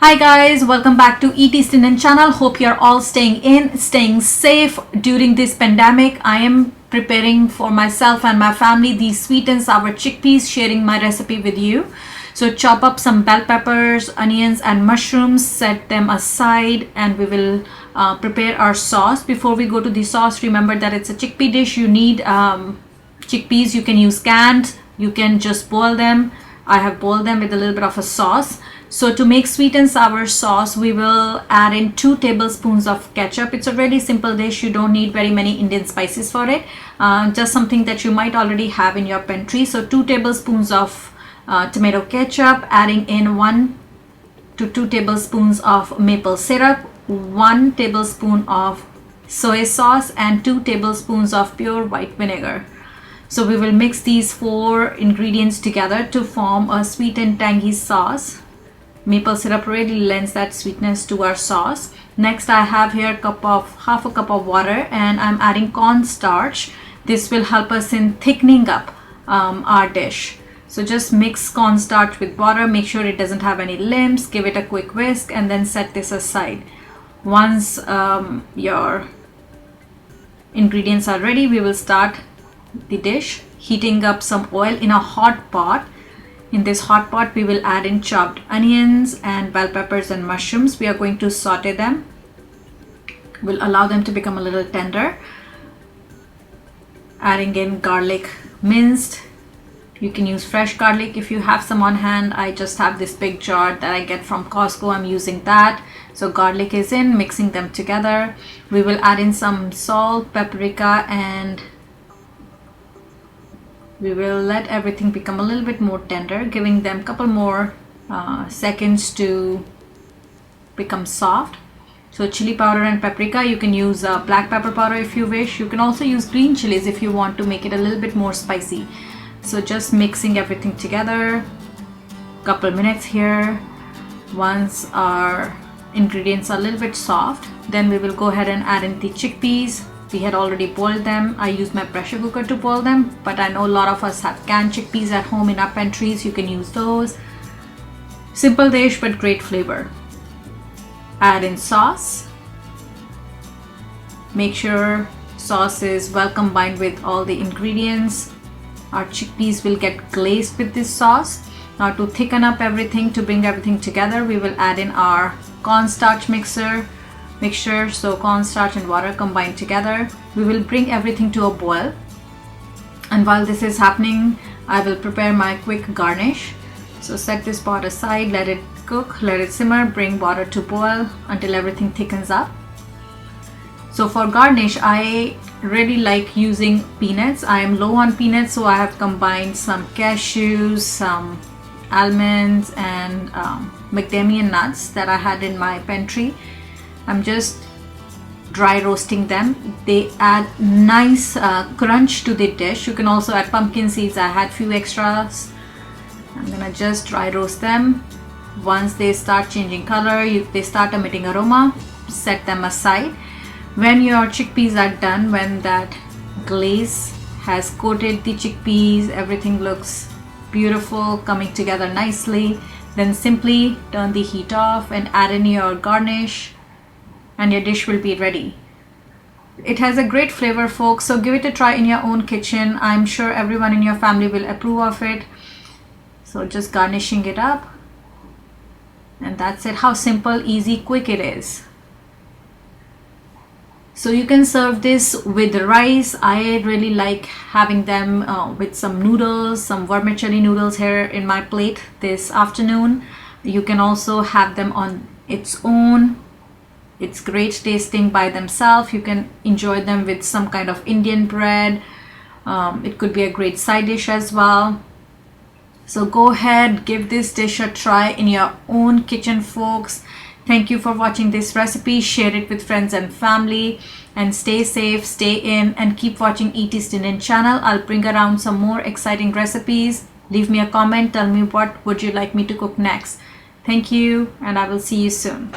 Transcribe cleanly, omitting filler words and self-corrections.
Hi guys, welcome back to ET Indian channel. Hope you're all staying safe during this pandemic. I am preparing for myself and my family these sweet and sour chickpeas, sharing my recipe with you. So chop up some bell peppers, onions and mushrooms, set them aside, and we will prepare our sauce. Before we go to the sauce, remember that it's a chickpea dish. You need chickpeas. You can use canned, you can just boil them. I have boiled them with a little bit of a sauce. So to make sweet and sour sauce, we will add in 2 tablespoons of ketchup. It's a really simple dish. You don't need very many Indian spices for it. Just something that you might already have in your pantry. So 2 tablespoons of tomato ketchup, adding in 1 to 2 tablespoons of maple syrup, 1 tablespoon of soy sauce, and 2 tablespoons of pure white vinegar. So we will mix these 4 ingredients together to form a sweet and tangy sauce. Maple syrup really lends that sweetness to our sauce. Next, I have here half a cup of water, and I'm adding cornstarch. This will help us in thickening up our dish. So just mix cornstarch with water. Make sure it doesn't have any lumps. Give it a quick whisk and then set this aside. Once your ingredients are ready, we will start the dish. Heating up some oil in a hot pot. In this hot pot, we will add in chopped onions and bell peppers and mushrooms. We are going to saute them. We'll allow them to become a little tender. Adding in garlic minced. You can use fresh garlic if you have some on hand. I just have this big jar that I get from Costco. I'm using that. So garlic is in, mixing them together. We will add in some salt, paprika, and we will let everything become a little bit more tender, giving them a couple more seconds to become soft. So chili powder and paprika, you can use black pepper powder if you wish. You can also use green chilies if you want to make it a little bit more spicy. So just mixing everything together, couple minutes here. Once our ingredients are a little bit soft, then we will go ahead and add in the chickpeas. We had already boiled them. I used my pressure cooker to boil them, but I know a lot of us have canned chickpeas at home in our pantries. You can use those. Simple dish, but great flavor. Add in sauce. Make sure sauce is well combined with all the ingredients. Our chickpeas will get glazed with this sauce. Now to thicken up everything, to bring everything together, we will add in our cornstarch mixture, so cornstarch and water combined together. We will bring everything to a boil, and while this is happening, I will prepare my quick garnish. So set this pot aside, let it cook, let it simmer, bring water to boil until everything thickens up. So for garnish, I really like using peanuts. I am low on peanuts, so I have combined some cashews, some almonds, and macadamia nuts that I had in my pantry. I'm just dry roasting them. They add nice crunch to the dish. You can also add pumpkin seeds. I had few extras. I'm gonna just dry roast them. Once they start changing color, they start emitting aroma, set them aside. When your chickpeas are done, when that glaze has coated the chickpeas, everything looks beautiful, coming together nicely, then simply turn the heat off and add in your garnish, and your dish will be ready. It has a great flavor, folks, so give it a try in your own kitchen. I'm sure everyone in your family will approve of it. So just garnishing it up, and that's it. How simple, easy, quick it is. So you can serve this with rice. I really like having them with some noodles, some vermicelli noodles here in my plate this afternoon. You can also have them on its own. It's great tasting by themselves. You can enjoy them with some kind of Indian bread. It could be a great side dish as well. So go ahead, give this dish a try in your own kitchen, folks. Thank you for watching this recipe. Share it with friends and family, and stay safe, stay in, and keep watching ET Indian channel. I'll bring around some more exciting recipes. Leave me a comment. Tell me what would you like me to cook next. Thank you, and I will see you soon.